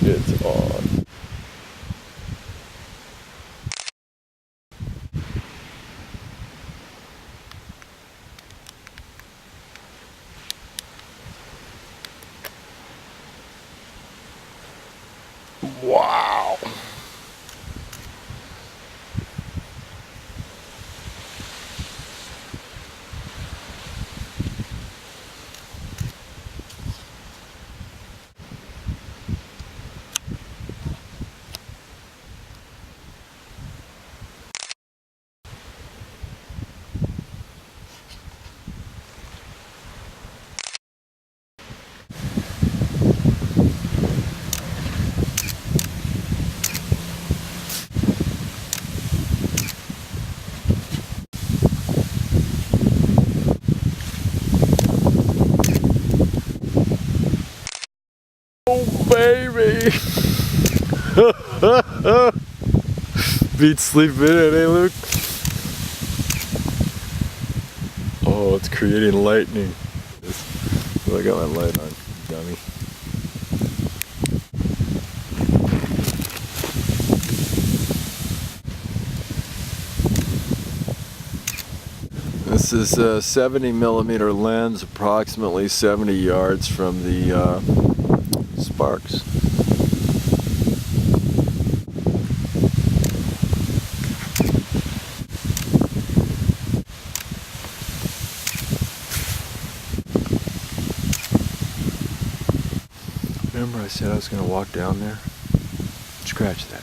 It's on. Wow. Oh baby! Beat sleep in it, eh Luke? Oh, it's creating lightning. Well, I got my light on, dummy. This is a 70mm lens, approximately 70 yards from the sparks. Remember I said I was going to walk down there? Scratch that.